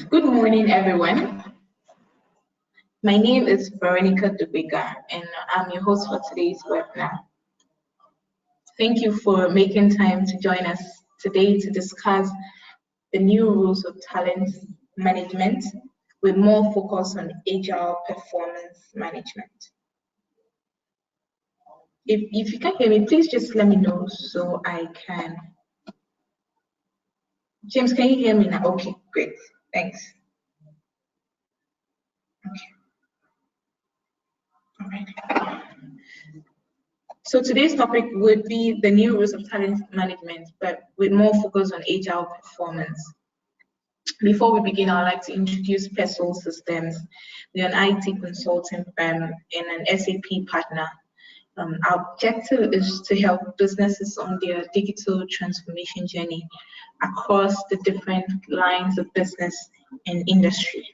Good morning, everyone. My name is Veronica Dubega, and I'm your host for today's webinar. Thank you for making time to join us today to discuss the new rules of talent management with more focus on agile performance management. If you can hear me, please just let me know so I can. James, can you hear me now? Okay, great. Thanks. Okay. All right. So today's topic would be the new rules of talent management, but with more focus on agile performance. Before we begin, I'd like to introduce Pesol Systems. We're an IT consulting firm and an SAP partner. Our objective is to help businesses on their digital transformation journey across the different lines of business and industry.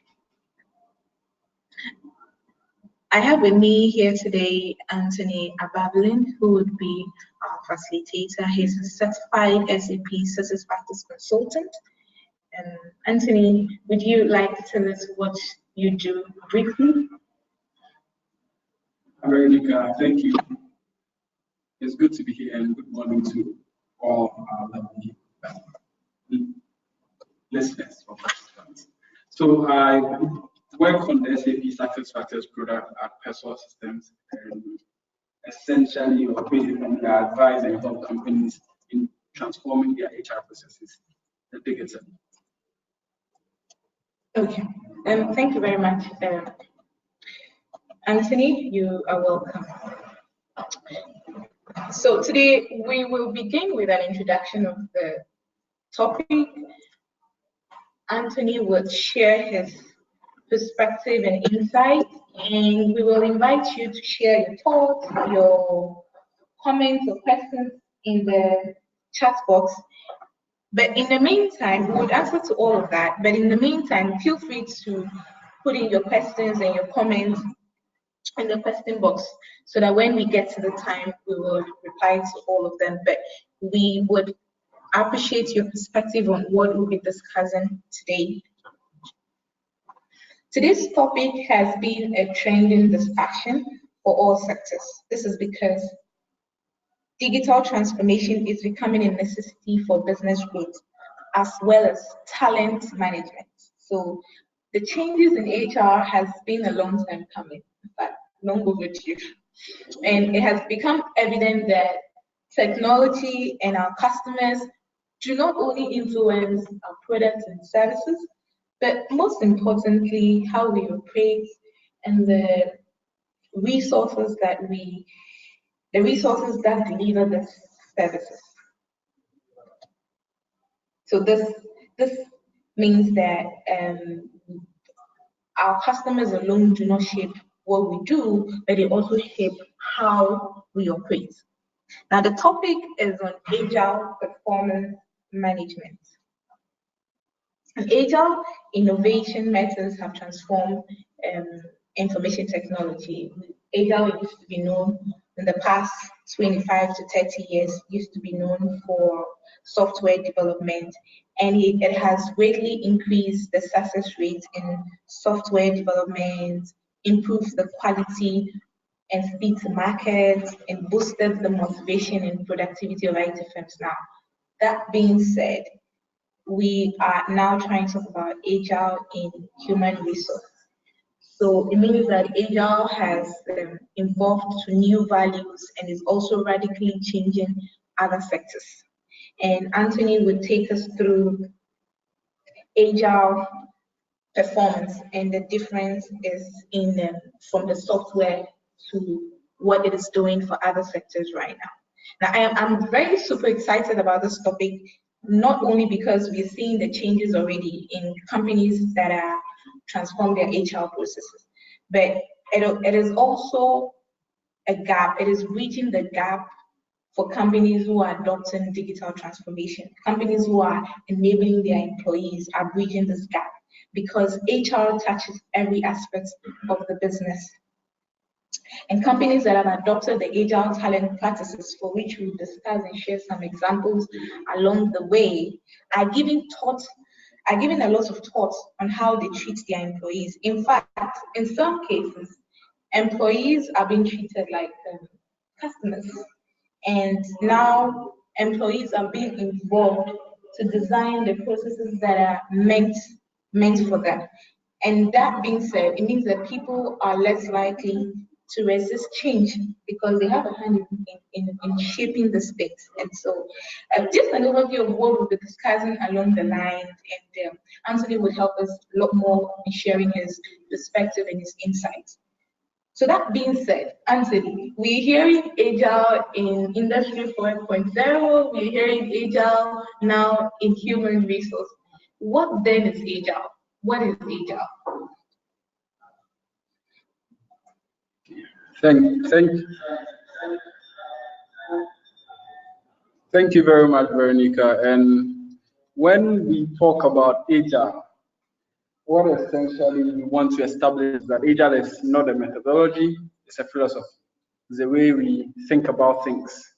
I have with me here today Anthony Abablin, who would be our facilitator. He's a certified SAP SuccessFactors consultant. Anthony, would you like to tell us what you do briefly? Veronica, thank you. It's good to be here, and good morning to all our lovely listeners or participants. So I work on the SAP SuccessFactors product at Pesol Systems, and essentially, or basically, I advise and help companies in transforming their HR processes digitally. Okay, thank you very much. Anthony, you are welcome. So today we will begin with an introduction of the topic. Anthony would share his perspective and insight, and we will invite you to share your thoughts, your comments or questions in the chat box. But in the meantime, we would answer to all of that. But in the meantime, feel free to put in your questions and your comments in the question box so that when we get to the time, we will reply to all of them. But we would appreciate your perspective on what we'll be discussing today. Today's topic has been a trending discussion for all sectors. This is because digital transformation is becoming a necessity for business growth as well as talent management. So the changes in HR has been a long time coming, in fact, long overdue. And it has become evident that technology and our customers do not only influence our products and services, but most importantly, how we operate and the resources that deliver the services. So this means that our customers alone do not shape what we do, but they also shape how we operate. Now the topic is on agile performance management. And agile innovation methods have transformed information technology. Agile used to be known in the past 25 to 30 years, used to be known for software development, and it has greatly increased the success rate in software development, improved the quality and speed to market, and boosted the motivation and productivity of IT firms now. That being said, we are now trying to talk about agile in human resource. So it means that agile has evolved to new values and is also radically changing other sectors. And Anthony would take us through agile performance, and the difference is in from the software to what it is doing for other sectors right now. Now, I'm very super excited about this topic, not only because we're seeing the changes already in companies that are transform their HR processes, but it is also a gap. It is bridging the gap for companies who are adopting digital transformation. Companies who are enabling their employees are bridging this gap because HR touches every aspect of the business. And companies that have adopted the agile talent practices, for which we'll discuss and share some examples along the way, are giving thought are giving a lot of thought on how they treat their employees. In fact, in some cases, employees are being treated like customers. And now employees are being involved to design the processes that are meant for them. And that being said, it means that people are less likely to resist change because they have a hand in shaping the space. And so, just an overview of what we'll be discussing along the line, and Anthony will help us a lot more in sharing his perspective and his insights. So that being said, Anthony, we're hearing Agile in Industry 4.0, we're hearing Agile now in human resource. What then is Agile? What is Agile? Thank you very much, Veronica. And when we talk about Agile, what essentially we want to establish is that Agile is not a methodology, it's a philosophy. It's the way we think about things.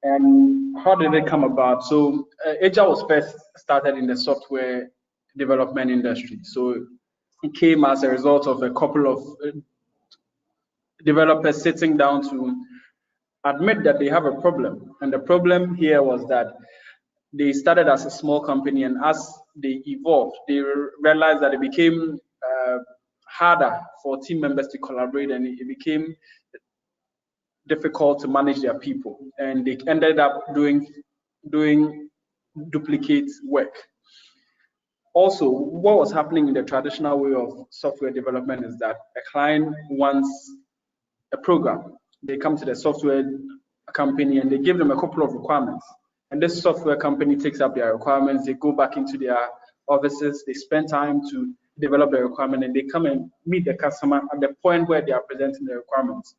And how did it come about? So Agile was first started in the software development industry. So it came as a result of a couple of developers sitting down to admit that they have a problem. And the problem here was that they started as a small company, and as they evolved, they realized that it became harder for team members to collaborate, and it became difficult to manage their people, and they ended up doing duplicate work. Also, what was happening in the traditional way of software development is that a client wants a program. They come to the software company and they give them a couple of requirements. And this software company takes up their requirements, they go back into their offices, they spend time to develop the requirement, and they come and meet the customer at the point where they are presenting the requirements.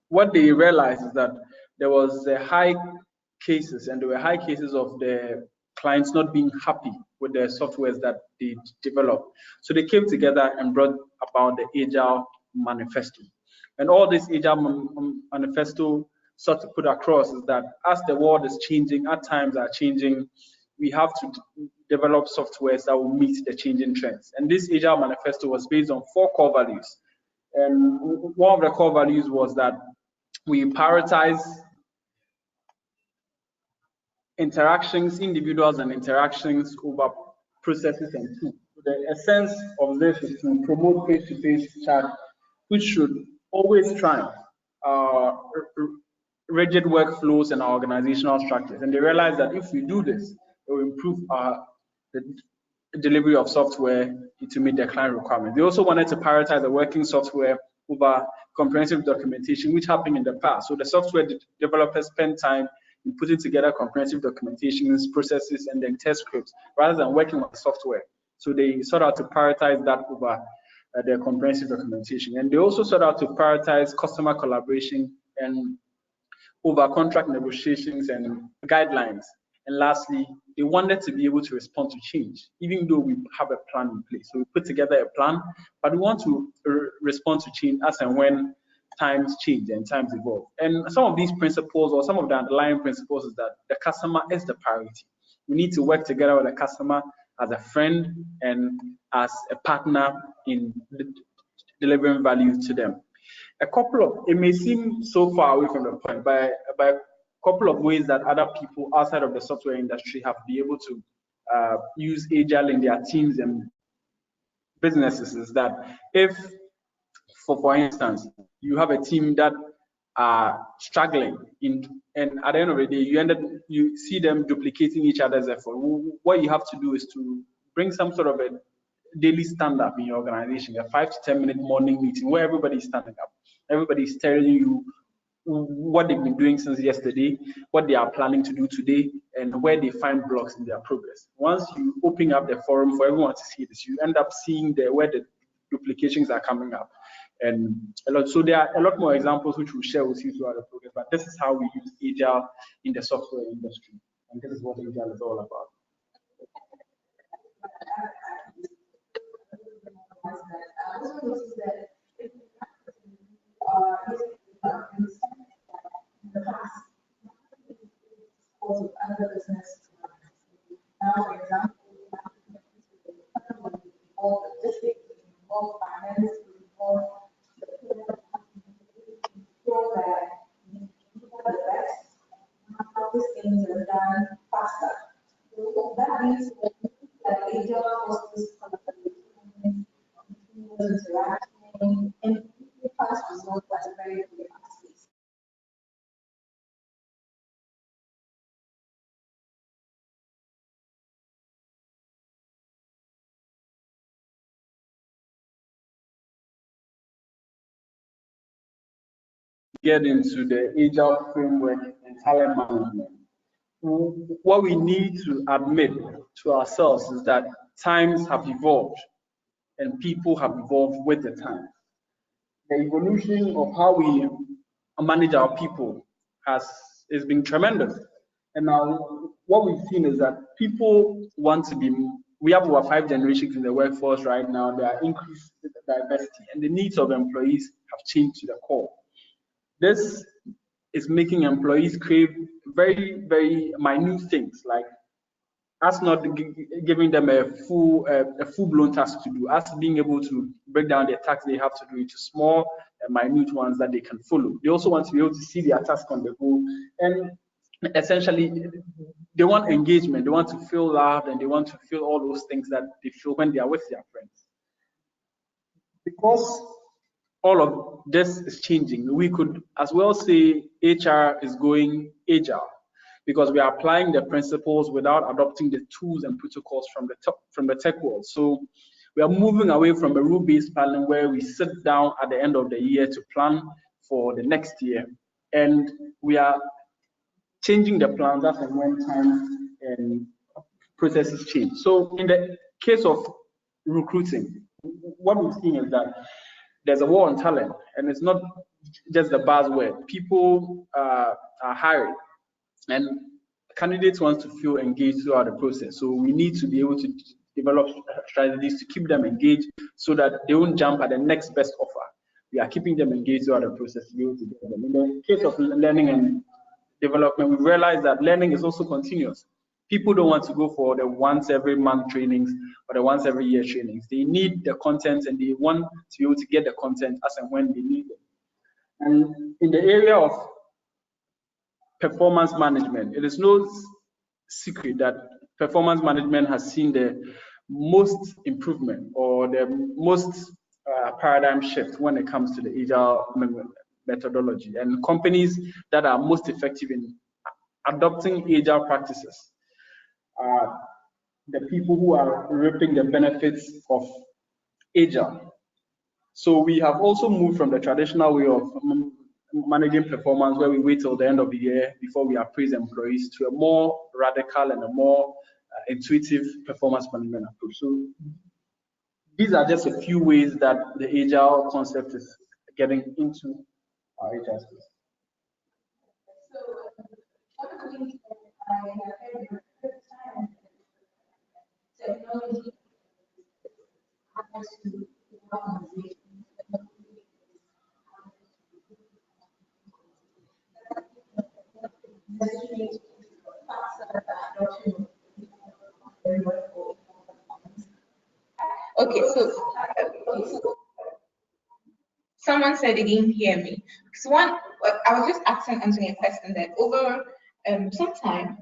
What they realized is that there was high cases, and there were high cases of the clients not being happy with the softwares that they developed. So they came together and brought about the Agile Manifesto. And all this Agile Manifesto sought to put across is that as the world is changing, our times are changing, we have to develop softwares that will meet the changing trends. And this Agile Manifesto was based on 4 core values. And one of the core values was that we prioritize interactions, individuals and interactions over processes and tools. The essence of this is to promote face-to-face chat, which should always triumph rigid workflows and our organizational structures. And they realize that if we do this, it will improve the delivery of software to meet their client requirements. They also wanted to prioritize the working software over comprehensive documentation, which happened in the past. So the software developers spend time in putting together comprehensive documentations, processes, and then test scripts, rather than working on the software. So they sought out to prioritize that over their comprehensive documentation. And they also sought out to prioritize customer collaboration and over contract negotiations and guidelines. And lastly, they wanted to be able to respond to change, even though we have a plan in place. So we put together a plan, but we want to respond to change as and when times change and times evolve. And some of these principles, or some of the underlying principles, is that the customer is the priority. We need to work together with the customer as a friend and as a partner in delivering value to them. It may seem so far away from the point, but a couple of ways that other people outside of the software industry have been able to use Agile in their teams and businesses is that if, for instance, you have a team that are struggling and at the end of the day, you see them duplicating each other's effort. What you have to do is to bring some sort of a daily stand-up in your organization, a 5 to 10 minute morning meeting where everybody's standing up. Everybody's telling you what they've been doing since yesterday, what they are planning to do today, and where they find blocks in their progress. Once you open up the forum for everyone to see this, you end up seeing where the duplications are coming up. And so there are a lot more examples which we'll share with you throughout the program, but this is how we use Agile in the software industry. And this is what Agile is all about. Other business. Now, for example, logistics, it involves finance, it involves the people to ensure that we do the best, how these things are done faster. So that means that Agile fosters collaboration, continuous interaction, and fast results at a very, very fast pace. Get into the Agile framework and talent management. What we need to admit to ourselves is that times have evolved and people have evolved with the time. The evolution of how we manage our people has been tremendous. And now what we've seen is that people want to be, we have over 5 generations in the workforce right now. There are increased diversity and the needs of employees have changed to the core. This is making employees crave very, very minute things like us not giving them a full-blown task to do, us being able to break down the tasks they have to do into small, minute ones that they can follow. They also want to be able to see their task on the go, and essentially, they want engagement. They want to feel loved, and they want to feel all those things that they feel when they are with their friends. Because all of this is changing, we could as well say HR is going agile, because we are applying the principles without adopting the tools and protocols from the tech world. So we are moving away from a rule-based planning where we sit down at the end of the year to plan for the next year, and we are changing the plans as and when time and processes change. So in the case of recruiting, what we've seen is that there's a war on talent, and it's not just the buzzword. People are hiring, and candidates want to feel engaged throughout the process. So we need to be able to develop strategies to keep them engaged so that they won't jump at the next best offer. We are keeping them engaged throughout the process to be able to get them. In the case of learning and development, we realize that learning is also continuous. People don't want to go for the once every month trainings or the once every year trainings. They need the content, and they want to be able to get the content as and when they need it. And in the area of performance management, it is no secret that performance management has seen the most improvement or the most paradigm shift when it comes to the Agile methodology. And companies that are most effective in adopting Agile practices are the people who are reaping the benefits of Agile. So we have also moved from the traditional way of managing performance, where we wait till the end of the year before we appraise employees, to a more radical and a more intuitive performance management approach. So these are just a few ways that the Agile concept is getting into our Agile space. So, one of the things that I have heard the first time, technology has to organization. Okay, so someone said they didn't hear me. So I was just asking Anthony a question that over some time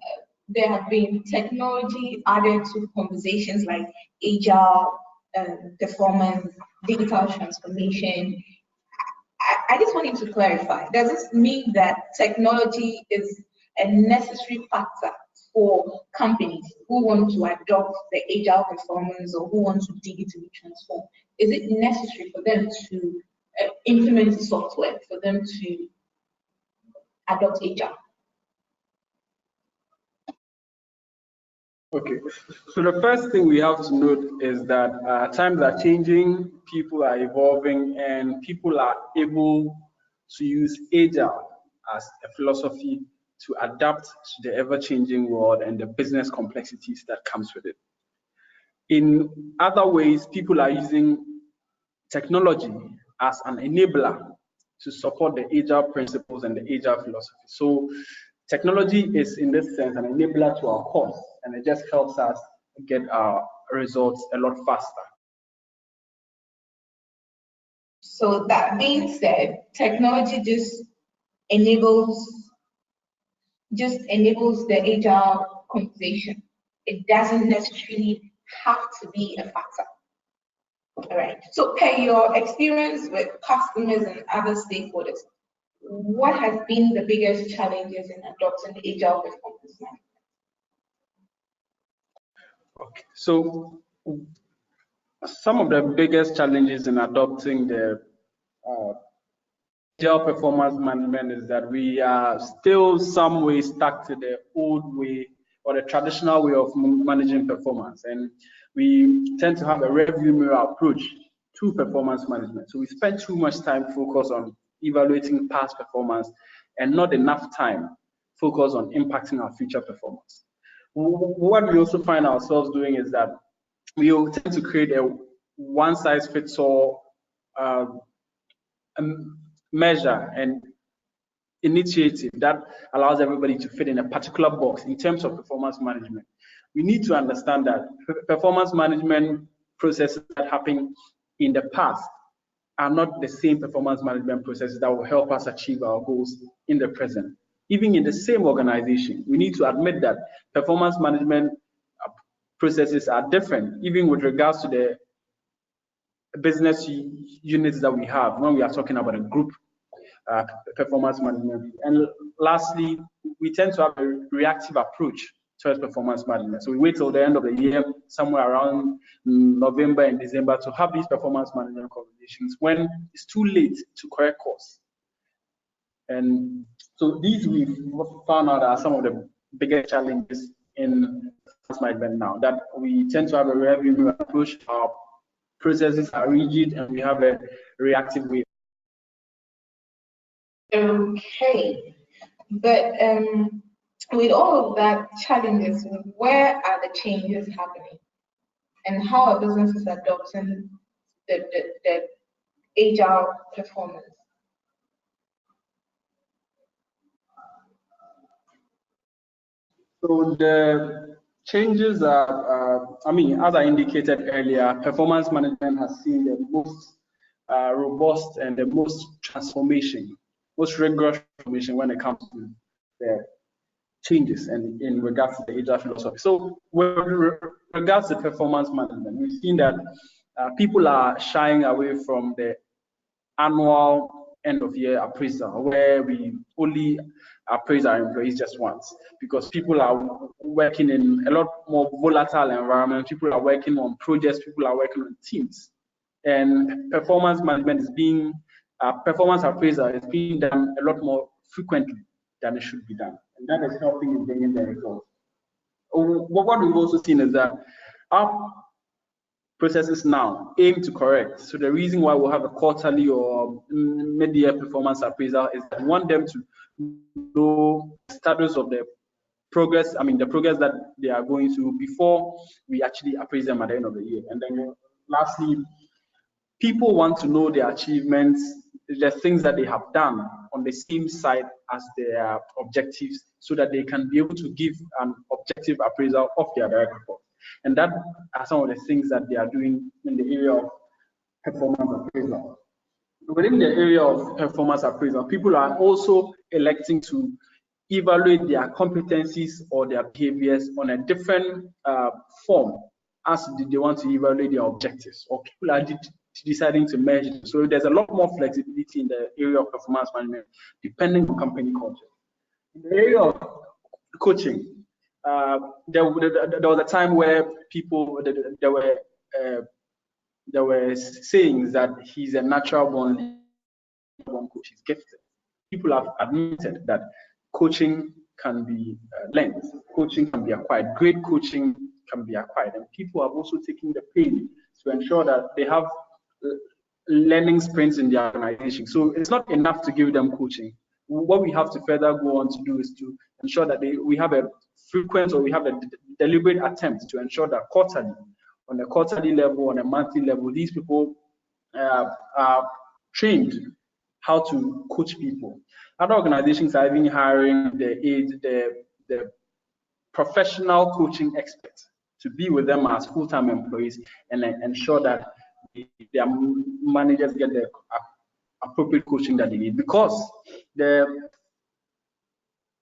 there have been technology added to conversations like agile, performance, digital transformation. I just wanted to clarify. Does this mean that technology is a necessary factor for companies who want to adopt the agile performance or who want to digitally transform? Is it necessary for them to implement software, for them to adopt agile? Okay, so the first thing we have to note is that times are changing, people are evolving, and people are able to use Agile as a philosophy to adapt to the ever-changing world and the business complexities that comes with it. In other ways, people are using technology as an enabler to support the Agile principles and the Agile philosophy. So technology is, in this sense, an enabler to our cause, and it just helps us get our results a lot faster. So that being said, technology enables the agile conversation. It doesn't necessarily have to be a factor. All right. So, per your experience with customers and other stakeholders, what has been the biggest challenges in adopting agile performance management? Okay. So some of the biggest challenges in adopting the agile performance management is that we are still some way stuck to the old way or the traditional way of managing performance, and we tend to have a review mirror approach to performance management. So we spend too much time focused on evaluating past performance and not enough time focused on impacting our future performance. What we also find ourselves doing is that we will tend to create a one-size-fits-all measure and initiative that allows everybody to fit in a particular box in terms of performance management. We need to understand that performance management processes that happen in the past are not the same performance management processes that will help us achieve our goals in the present. Even in the same organization, we need to admit that performance management processes are different, even with regards to the business units that we have when we are talking about a group performance management. And lastly, we tend to have a reactive approach towards performance management. So we wait till the end of the year, somewhere around November and December, to have these performance management conversations when it's too late to correct course. And so these we've found out are some of the biggest challenges in performance management now, that we tend to have a review approach. Our processes are rigid and we have a reactive way. Okay, but with all of that challenges, where are the changes happening, and how are businesses adopting the agile performance? So the changes are, I mean, as I indicated earlier, performance management has seen the most robust and the most rigorous transformation when it comes to the changes and in regards to the agile philosophy. So with regards to performance management, we've seen that people are shying away from the annual end of year appraisal, where we only appraise our employees just once, because people are working in a lot more volatile environment. People are working on projects, people are working on teams, and performance management is being performance appraisal is being done a lot more frequently than it should be done, and that is helping in bringing the results. What we've also seen is that our processes now aim to correct. So the reason why we'll have a quarterly or mid-year performance appraisal is that we want them to know the status of the progress, the progress that they are going through before we actually appraise them at the end of the year. And then lastly, people want to know their achievements, the things that they have done on the same side as their objectives, so that they can be able to give an objective appraisal of their direct report. And that are some of the things that they are doing in the area of performance appraisal. Within the area of performance appraisal, people are also electing to evaluate their competencies or their behaviors on a different form as they want to evaluate their objectives, or people are deciding to merge it. So there's a lot more flexibility in the area of performance management depending on company culture. In the area of coaching, there was a time where people there were sayings that he's a natural born coach, he's gifted. People have admitted that coaching can be learned, coaching can be acquired, great coaching can be acquired, and people have also taken the pain to ensure that they have learning sprints in their organization. So it's not enough to give them coaching. What we have to further go on to do is to ensure that we have a frequent, or we have a deliberate attempt to ensure that quarterly, on a quarterly level, on a monthly level, these people are trained how to coach people. Other organizations are even hiring the professional coaching experts to be with them as full-time employees and ensure that their managers get the appropriate coaching that they need, because the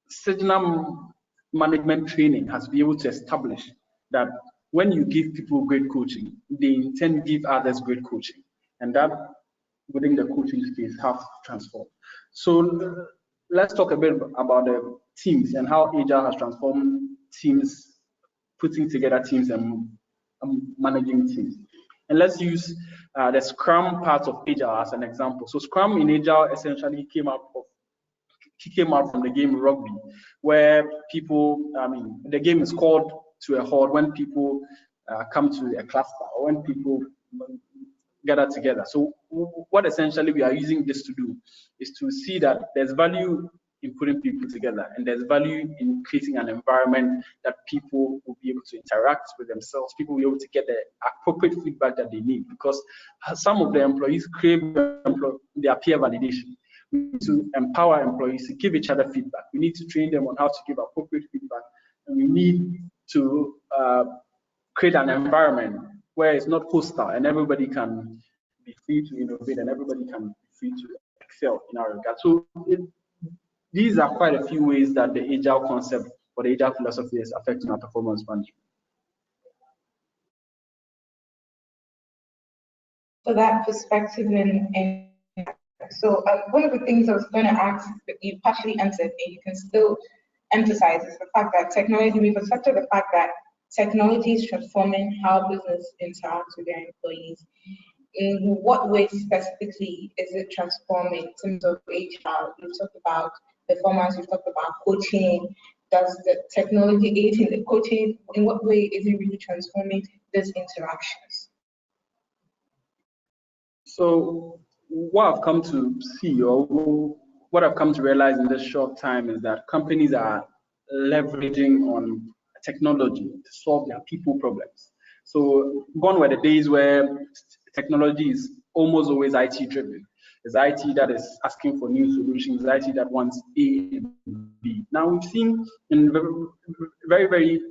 seasonal management training has been able to establish that when you give people great coaching, they in turn give others great coaching, and that within the coaching space have transformed. So let's talk a bit about the teams and how Agile has transformed teams, putting together teams and managing teams. And let's use the Scrum part of Agile as an example. So Scrum in Agile essentially came out from the game rugby, where people, the game is called to a halt when people come to a cluster, or when people gather together. So what essentially we are using this to do is to see that there's value in putting people together, and there's value in creating an environment that people will be able to interact with themselves, people will be able to get the appropriate feedback that they need, because some of the employees crave their peer validation. We need to empower employees to give each other feedback. We need to train them on how to give appropriate feedback, and we need to create an environment where it's not hostile and everybody can be free to innovate and everybody can be free to excel in our regard. So these are quite a few ways that the Agile concept or the Agile philosophy is affecting our performance management. So that perspective and so one of the things I was going to ask, but you partially answered, and you can still emphasize, is the fact that technology, we've accepted the fact that technology is transforming how business interacts with their employees. In what way specifically is it transforming in terms of HR? We've talked about performance, we've talked about coaching. Does the technology aid in the coaching? In what way is it really transforming these interactions? So what I've come to see, or what I've come to realize in this short time, is that companies are leveraging on technology to solve their people problems. So gone were the days where technology is almost always IT driven. It's IT that is asking for new solutions, it's IT that wants A and B. Now we've seen in very, very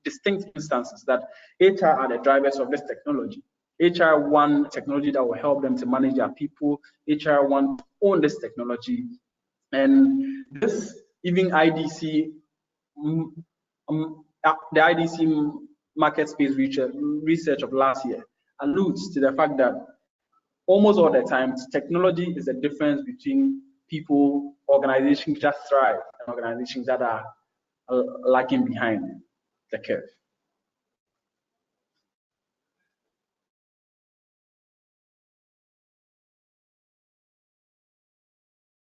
distinct instances that HR are the drivers of this technology. HR want technology that will help them to manage their people. HR want to own this technology. And this, even IDC, the IDC market space research of last year alludes to the fact that almost all the time, technology is the difference between people, organizations that thrive, and organizations that are lagging behind the curve.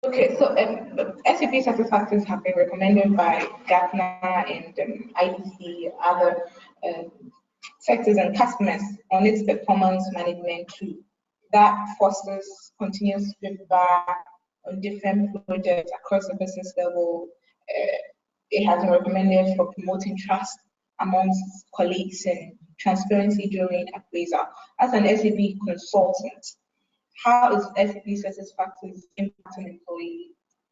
Okay, so SAP success factors have been recommended by Gartner and IDC, other sectors and customers on its performance management tool that fosters continuous feedback on different projects across the business level. It has been recommended for promoting trust amongst colleagues and transparency during appraisal. As an SAP consultant, how is SAP success factors impacting employee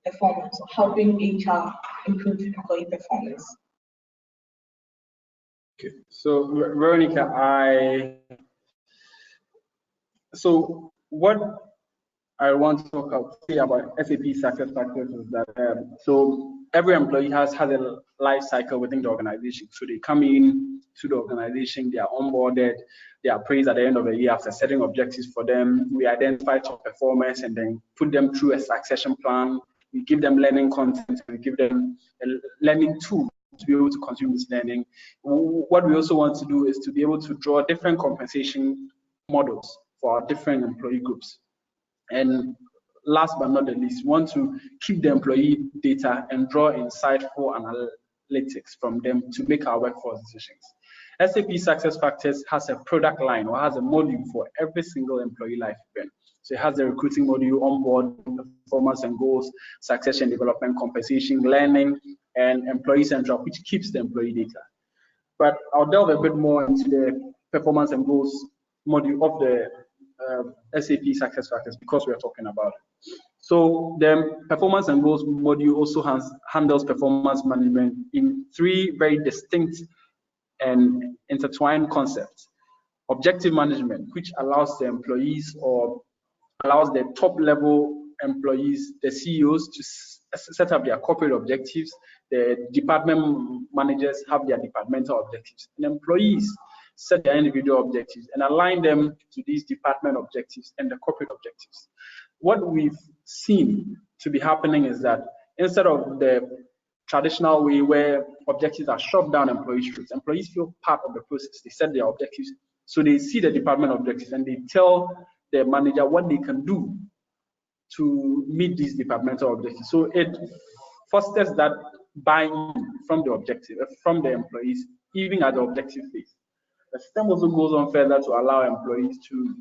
performance or helping HR improve employee performance? Okay, so Veronica, so what I want to say about SAP success factors is that so every employee has a life cycle within the organization. So they come in to the organization, they are onboarded, they are praised at the end of the year after setting objectives for them. We identify top performers and then put them through a succession plan. We give them learning content, we give them a learning tool to be able to consume this learning. What we also want to do is to be able to draw different compensation models for our different employee groups. And last but not the least, we want to keep the employee data and draw insightful analytics from them to make our workforce decisions. SAP Success Factors has a product line or has a module for every single employee life event. So it has the recruiting module, onboard, performance and goals, succession development, compensation, learning, and employee central, which keeps the employee data. But I'll delve a bit more into the performance and goals module of the SAP Success Factors because we are talking about it. So the performance and goals module also handles performance management in three very distinct and intertwined concepts. objective management, which allows the employees or allows the top level employees, the CEOs, to set up their corporate objectives. The department managers have their departmental objectives, and employees set their individual objectives and align them to these department objectives and the corporate objectives. What we've seen to be happening is that instead of the traditional way where objectives are shoved down employees' throats, employees feel part of the process. They set their objectives, so they see the department objectives and they tell the manager what they can do to meet these departmental objectives. So it fosters that buy-in from the objective, from the employees, even at the objective phase. The system also goes on further to allow employees to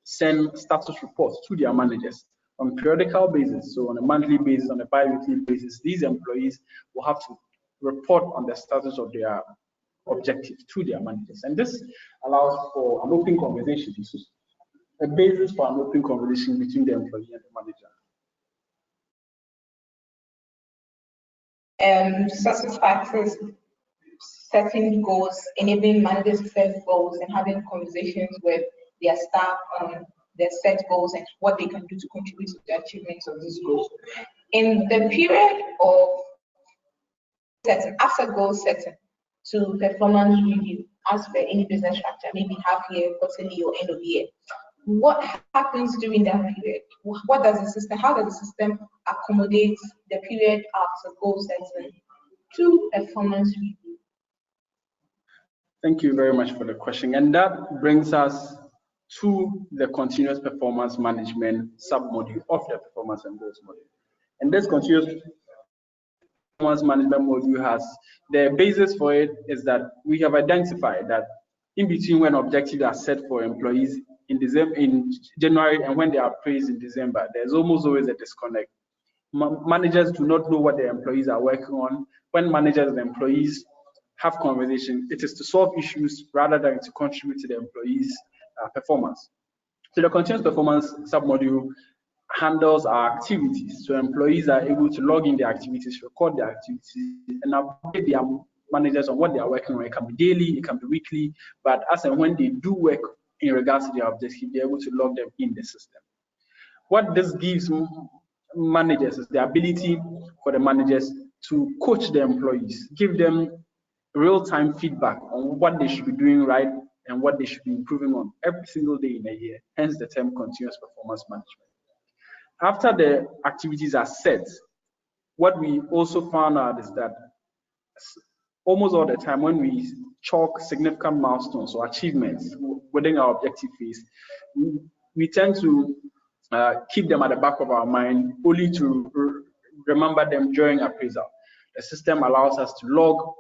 send status reports to their managers on a periodical basis. So on a monthly basis, on a bi-weekly basis, these employees will have to report on the status of their objectives to their managers. And this allows for an open conversation, a basis for an open conversation between the employee and the manager. Success factors, setting goals, enabling managers to set goals and having conversations with their staff on their set goals and what they can do to contribute to the achievement of these goals. In the period of setting, after goal setting to performance review, as per any business structure, maybe half year, quarterly, or end of year, what happens during that period? What does the system, how does the system accommodate the period after goal setting to performance review? Thank you very much for the question. And that brings us to the continuous performance management sub-module of the performance and goals module. And this continuous performance management module has, the basis for it is that we have identified that in between when objectives are set for employees in January and when they are appraised in December, there's almost always a disconnect. Managers do not know what their employees are working on. When managers and employees have conversations, it is to solve issues rather than to contribute to the employees' performance. So the continuous performance submodule handles our activities. So employees are able to log in their activities, record their activities, and update their managers on what they are working on. It can be daily, it can be weekly, but as and when they do work in regards to their objectives, they're able to log them in the system. What this gives managers is the ability for the managers to coach the employees, give them real-time feedback on what they should be doing right and what they should be improving on every single day in a year, hence the term continuous performance management. After the activities are set, what we also found out is that almost all the time when we chalk significant milestones or achievements within our objective phase, we tend to keep them at the back of our mind only to remember them during appraisal. The system allows us to log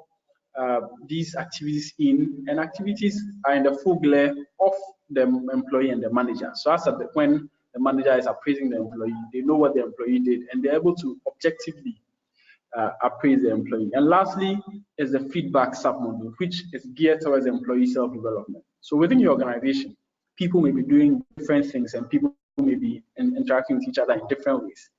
these activities in, and activities are in the full glare of the employee and the manager. So as at when the manager is appraising the employee, they know what the employee did and they're able to objectively appraise the employee. And lastly is the feedback submodule, which is geared towards employee self-development. So within your organization, people may be doing different things and people may be interacting with each other in different ways.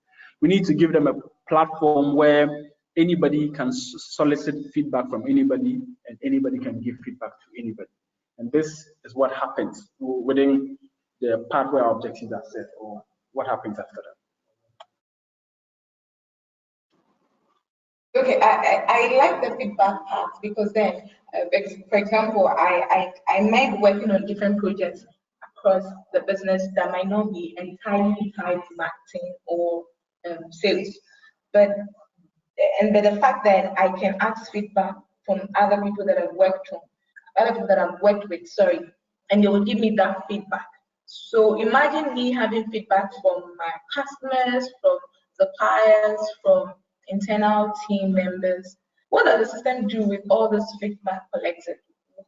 We need to give them a platform where anybody can solicit feedback from anybody and anybody can give feedback to anybody. And this is what happens within the part where our objectives are set, or what happens after that. Okay, I like the feedback part because then, for example, I might working on different projects across the business that might not be entirely tied to marketing or sales, but the fact that I can ask feedback from other people that I've worked on, other people that I've worked with, sorry, and they will give me that feedback. So imagine me having feedback from my customers, from suppliers, from internal team members. What does the system do with all this feedback collected?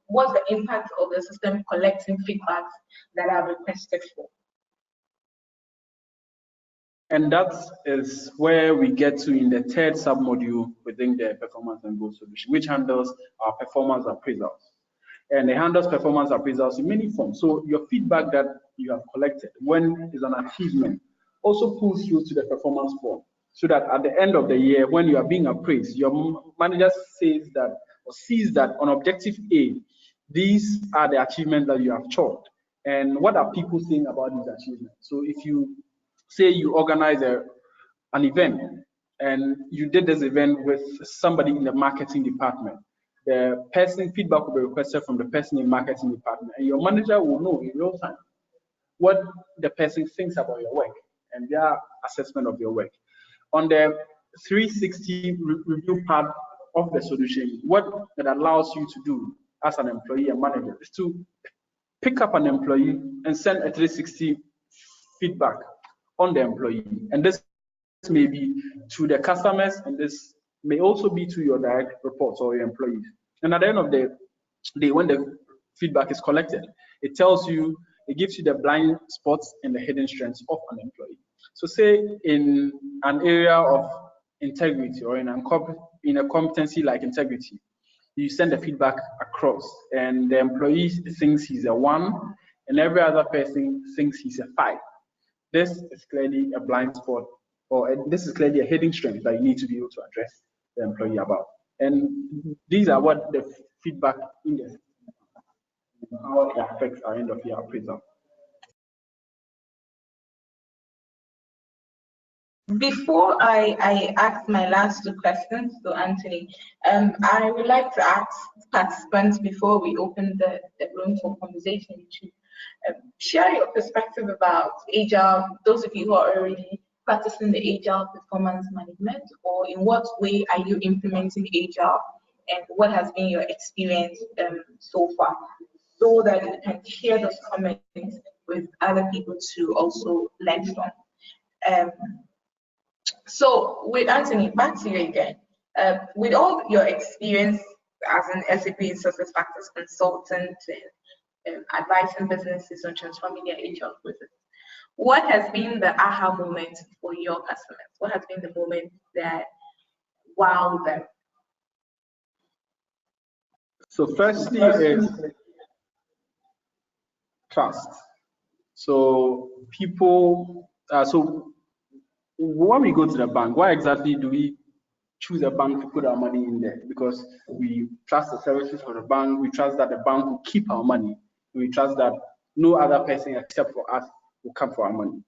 What's the impact of the system collecting feedbacks that are requested for? And that is where we get to in the third submodule within the performance and goal solution, which handles our performance appraisals. And it handles performance appraisals in many forms. So your feedback that you have collected when is an achievement also pulls through to the performance form, so that at the end of the year, when you are being appraised, your manager says that or sees that on objective A, these are the achievements that you have chalked. And what are people saying about these achievements? So if you say you organize an event and you did this event with somebody in the marketing department, the person feedback will be requested from the person in marketing department, and your manager will know in real time what the person thinks about your work and their assessment of your work. On the 360 review part of the solution, what that allows you to do as an employee and manager is to pick up an employee and send a 360 feedback on the employee. And this may be to the customers, and this may also be to your direct reports or your employees. And at the end of the day, when the feedback is collected, it tells you, it gives you the blind spots and the hidden strengths of an employee. So say in an area of integrity or in a competency like integrity, you send the feedback across and the employee thinks he's a 1 and every other person thinks he's a 5. This is clearly a blind spot, or this is clearly a hidden strength that you need to be able to address the employee about. And these are what the feedback index, how it affects our end of year appraisal. Before I ask my last 2 questions to Anthony, I would like to ask participants before we open the room for conversation to share your perspective about Agile, those of you who are already practicing the Agile performance management, or in what way are you implementing Agile and what has been your experience so far, so that you can share those comments with other people to also learn from. So with Anthony, back to you again. With all your experience as an SAP success factors consultant and advising businesses on transforming their HR process, what has been the aha moment for your customers? What has been the moment that wowed them? So firstly is trust. So people, so when we go to the bank, why exactly do we choose a bank to put our money in there? Because we trust the services of the bank, we trust that the bank will keep our money, we trust that no other person except for us will come for our money.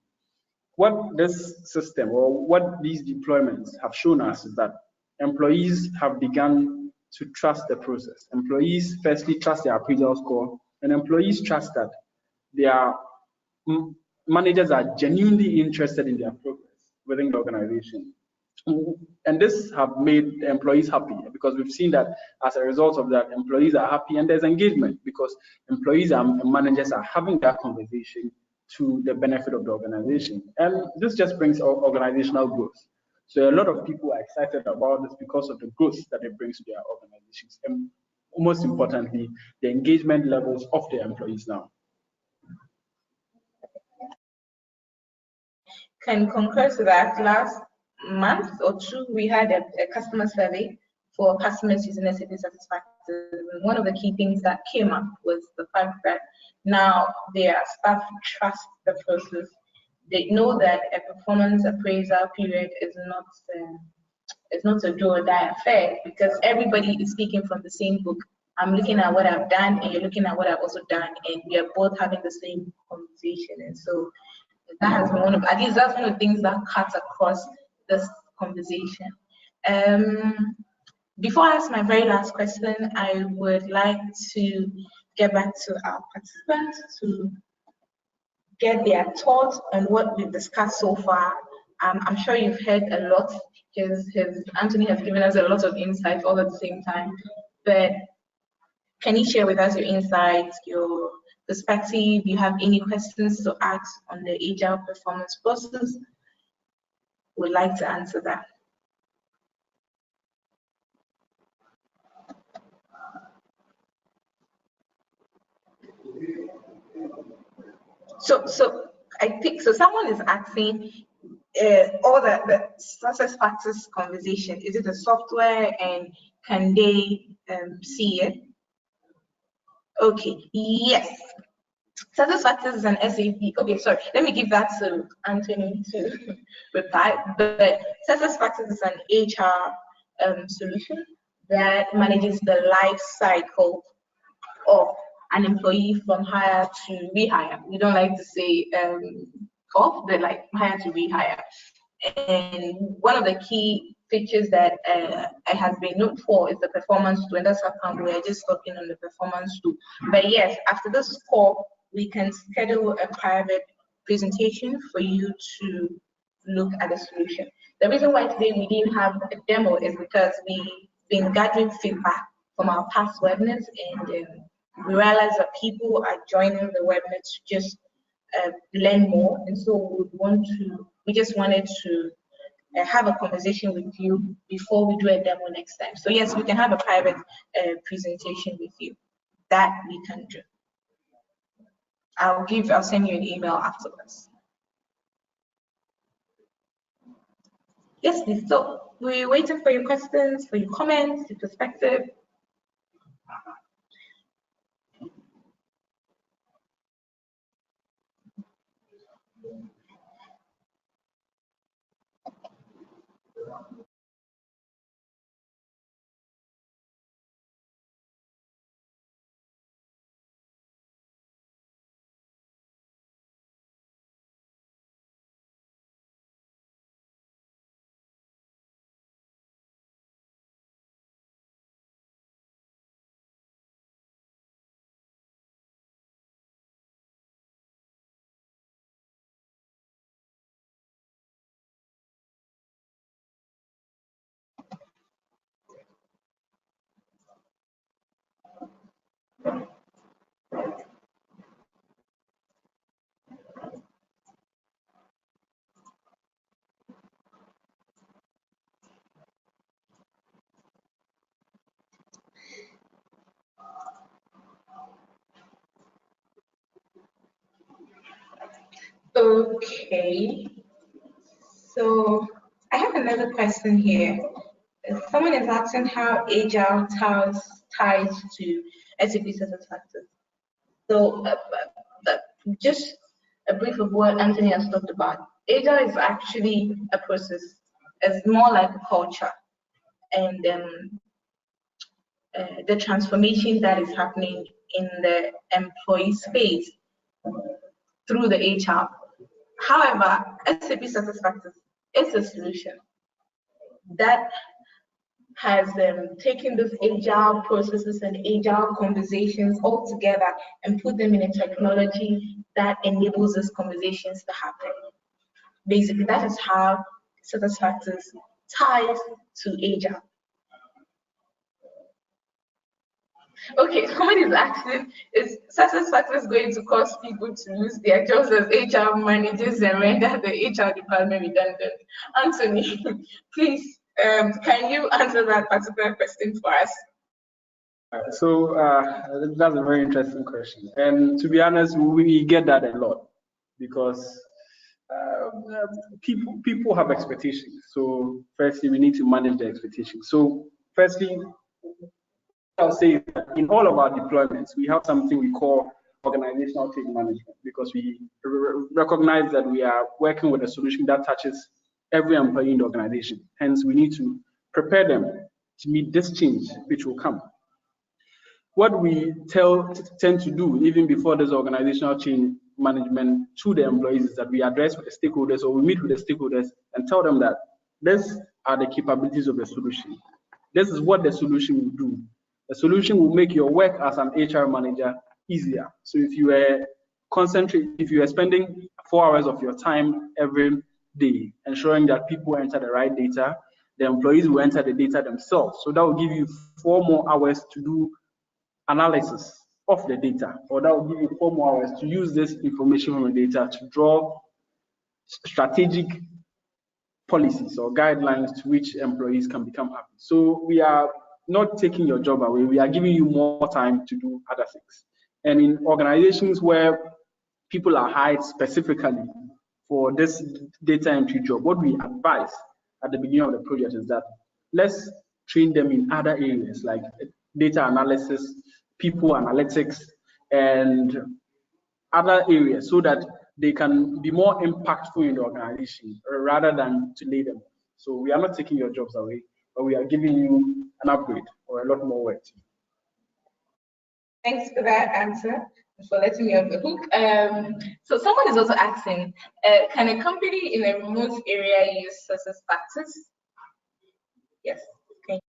What this system or what these deployments have shown us is that employees have begun to trust the process. Employees firstly trust their appraisal score, and employees trust that their managers are genuinely interested in their progress within the organization. And this have made the employees happy, because we've seen that as a result of that, employees are happy and there's engagement, because employees and managers are having that conversation to the benefit of the organization. And this just brings organizational growth. So a lot of people are excited about this because of the growth that it brings to their organizations. And most importantly, the engagement levels of the employees now. Can concur to that. Last month or 2, we had a customer survey for customers using SAP SuccessFactors. One of the key things that came up was the fact that now their staff trust the process. They know that a performance appraisal period is not a do or die affair, because everybody is speaking from the same book. I'm looking at what I've done and you're looking at what I've also done, and we are both having the same conversation. And so that has been one of, at least that's one of the things that cuts across this conversation. Before I ask my very last question, I would like to get back to our participants to get their thoughts on what we've discussed so far. I'm sure you've heard a lot, because Anthony has given us a lot of insights all at the same time. But can you share with us your insights, your perspective? Do you have any questions to ask on the Agile performance process? Would like to answer that. So I think so. Someone is asking, all the success factors conversation, is it a software and can they see it? Okay, yes. Success factors is an SAP. Okay, sorry. Let me give that to Anthony to reply. But success factors is an HR solution that manages the life cycle of an employee from hire to rehire. We don't like to say off, but like hire to rehire. And one of the key features that I has been known for is the performance tool, and that's how we are just talking on the performance tool. But yes, after this call, we can schedule a private presentation for you to look at the solution. The reason why today we didn't have a demo is because we've been gathering feedback from our past webinars, and we realized that people are joining the webinar to just learn more, and so we just wanted to have a conversation with you before we do a demo next time. So yes, we can have a private presentation with you. That we can do. I'll send you an email afterwards. Yes, please. So we're waiting for your questions, for your comments, your perspective. Okay, so I have another question here. Someone is asking how Agile ties to SAP SuccessFactors. So just a brief of what Anthony has talked about. Agile is actually a process. It's more like a culture, and the transformation that is happening in the employee space through the HR. However, SAP SuccessFactors is a solution that has taken those agile processes and agile conversations all together and put them in a technology that enables those conversations to happen. Basically, that is how SuccessFactors ties to agile. Okay, someone is asking, is SuccessFactors going to cause people to lose their jobs as HR managers and render the HR department redundant? Anthony, please, can you answer that particular question for us? So that's a very interesting question, and to be honest, we get that a lot because people have expectations. So firstly, we need to manage the expectations. So firstly, I'll say that in all of our deployments, we have something we call organizational change management because we recognize that we are working with a solution that touches every employee in the organization. Hence, we need to prepare them to meet this change which will come. What we tend to do even before this organizational change management to the employees is that we address with the stakeholders, or we meet with the stakeholders and tell them that these are the capabilities of the solution. This is what the solution will do. The solution will make your work as an HR manager easier. So if you are spending 4 hours of your time every day ensuring that people enter the right data, the employees will enter the data themselves. So that will give you 4 more hours to do analysis of the data, or that will give you 4 more hours to use this information from the data to draw strategic policies or guidelines to which employees can become happy. So we are not taking your job away, we are giving you more time to do other things. And in organizations where people are hired specifically for this data entry job, what we advise at the beginning of the project is that let's train them in other areas like data analysis, people analytics, and other areas so that they can be more impactful in the organization rather than to lay them. So we are not taking your jobs away, but we are giving you an upgrade or a lot more work. Thanks for that answer, for letting me off the hook. So someone is also asking, can a company in a remote area use success factors? Yes. Okay.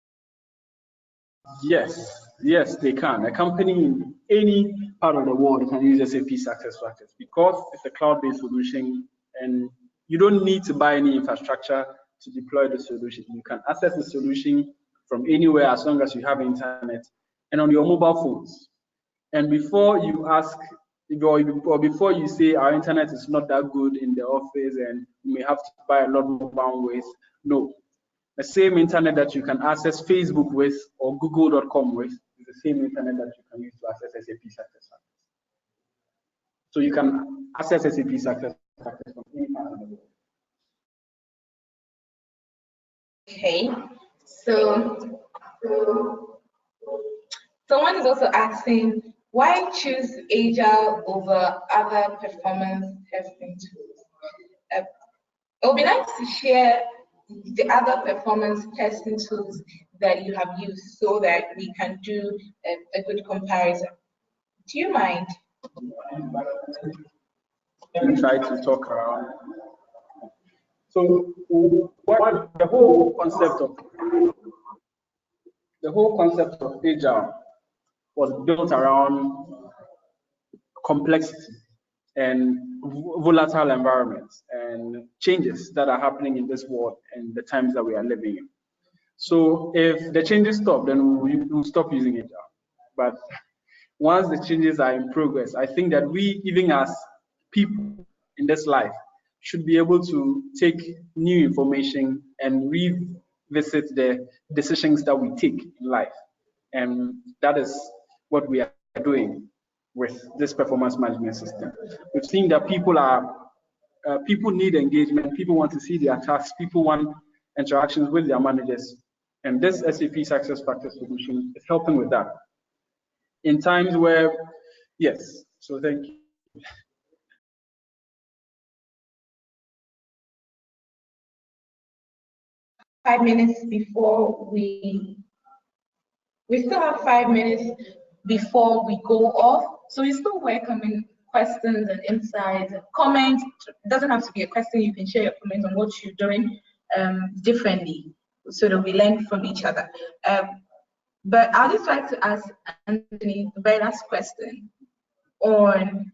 Yes, they can. A company in any part of the world can use SAP Success Factors because it's a cloud-based solution and you don't need to buy any infrastructure to deploy the solution. You can access the solution from anywhere as long as you have internet and on your mobile phones. And before you ask, or before you say our internet is not that good in the office and you may have to buy a lot more bandwidth, no. The same internet that you can access Facebook with or google.com with is the same internet that you can use to access SAP Success Factors. So you can access SAP Success Factors from any part of the world. Okay, so someone is also asking, why choose Agile over other performance testing tools? It would be nice to share the other performance testing tools that you have used so that we can do a good comparison. Do you mind? Let me try to talk around. So what the whole concept of Agile was built around complexity and volatile environments and changes that are happening in this world and the times that we are living in. So if the changes stop, then we'll stop using Agile. But once the changes are in progress, I think that we, even as people in this life, should be able to take new information and revisit the decisions that we take in life. And that is what we are doing with this performance management system. We've seen that people need engagement, people want to see their tasks, people want interactions with their managers. And this SAP Success Factors solution is helping with that. In times where, yes, so thank you. 5 minutes before we still have 5 minutes before we go off. So we still welcoming questions and insights and comments. It doesn't have to be a question. You can share your comments on what you're doing differently so that we learn from each other. But I'll just like to ask Anthony the very last question on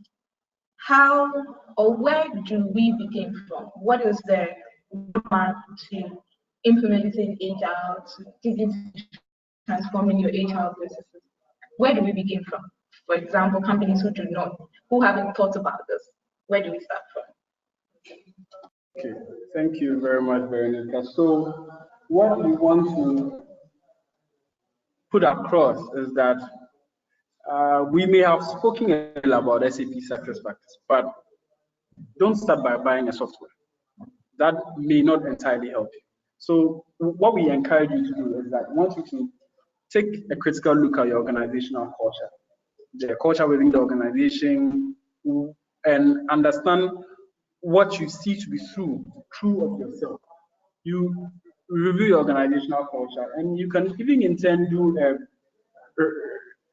how or where do we begin from? What is the roadmap to implementing Agile, to digitally transforming your HR processes? Where do we begin from? For example, companies who haven't thought about this, where do we start from? Okay, thank you very much, Veronica. So what we want to put across is that we may have spoken a little about SAP Success Factors, but don't start by buying a software. That may not entirely help you. So what we encourage you to do is that we want you to take a critical look at your organizational culture, the culture within the organization, and understand what you see to be true of yourself. You review your organizational culture, and you can even intend do a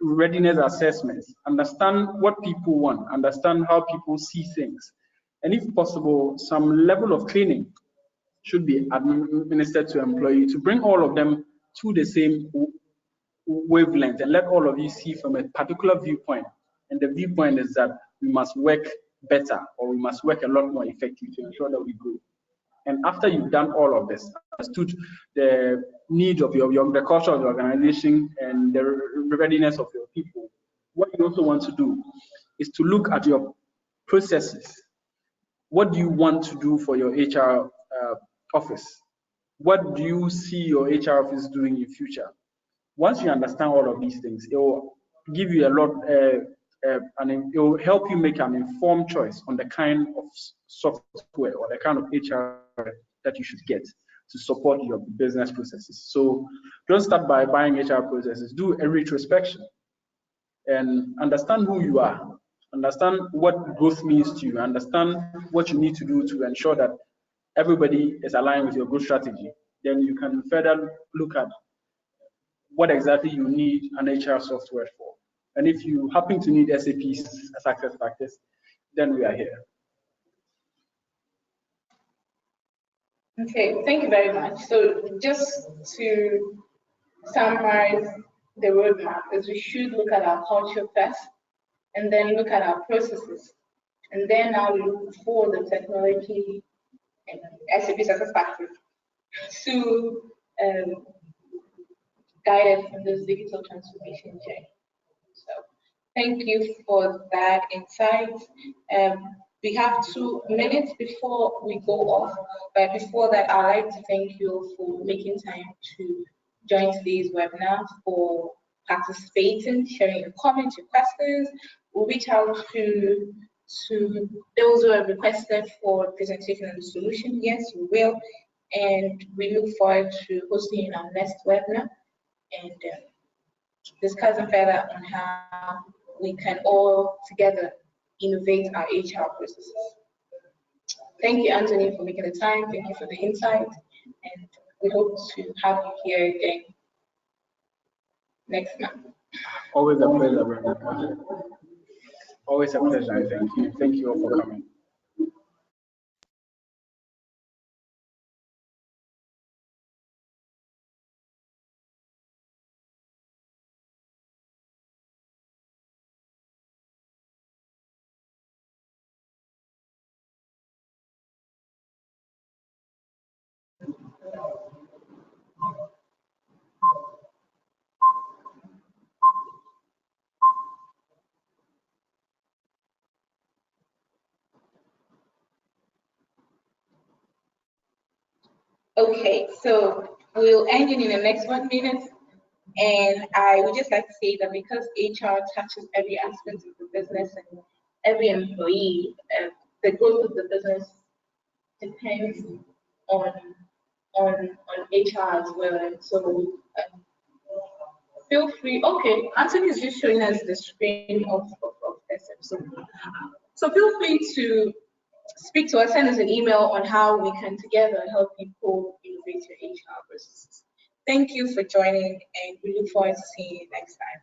readiness assessments, understand what people want, understand how people see things, and if possible, some level of training should be administered to employees to bring all of them to the same wavelength and let all of you see from a particular viewpoint. And the viewpoint is that we must work better, or we must work a lot more effectively to ensure that we grow. And after you've done all of this, understood the need of the culture of the organization and the readiness of your people, what you also want to do is to look at your processes. What do you want to do for your HR office? What do you see your HR office doing in future? Once you understand all of these things, it will give you a lot, and it will help you make an informed choice on the kind of software or the kind of HR that you should get to support your business processes. So don't start by buying HR processes. Do a retrospection and understand who you are. Understand what growth means to you. Understand what you need to do to ensure that everybody is aligned with your growth strategy. Then you can further look at what exactly you need an HR software for. And if you happen to need SAP success factors, then we are here. Okay, thank you very much. So just to summarize the roadmap is we should look at our culture first and then look at our processes. And then now we look for the technology and SAP success factors to guide us in this digital transformation journey. So thank you for that insight. We have 2 minutes before we go off, but before that, I'd like to thank you for making time to join today's webinar, for participating, sharing your comments, your questions. We'll reach out to those who have requested for presentation and solution. Yes, we will. And we look forward to hosting our next webinar and discussing further on how we can all together innovate our HR processes. Thank you, Anthony, for making the time. Thank you for the insight. And we hope to have you here again next month. Always a pleasure, Brenda. Always a pleasure. Thank you. Thank you all for coming. Okay, so we'll end in the next 1 minute. And I would just like to say that because HR touches every aspect of the business and every employee, the growth of the business depends on HR as well. And so feel free. Okay, Anthony is just showing us the screen of this episode. So feel free to speak to us, send us an email on how we can together help people innovate your HR processes. Thank you for joining, and we look forward to seeing you next time.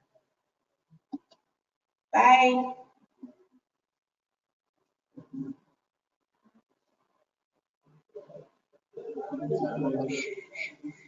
Bye.